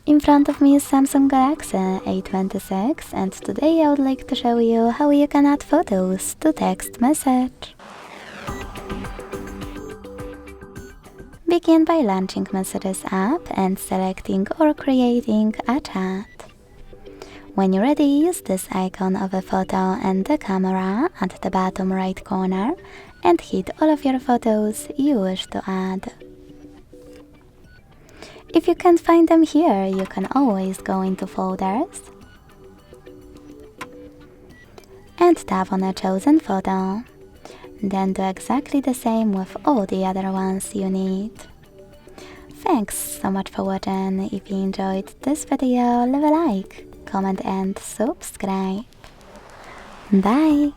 In front of me is Samsung Galaxy A26 and today I would like to show you how you can add photos to text message. Begin by launching Messages app and selecting or creating a chat. When you're ready, use this icon of a photo and the camera at the bottom right corner and hit all of your photos you wish to add. If you can't find them here, you can always go into Folders and tap on a chosen photo. Then do exactly the same with all the other ones you need. Thanks so much for watching. If you enjoyed this video, leave a like, comment and subscribe. Bye!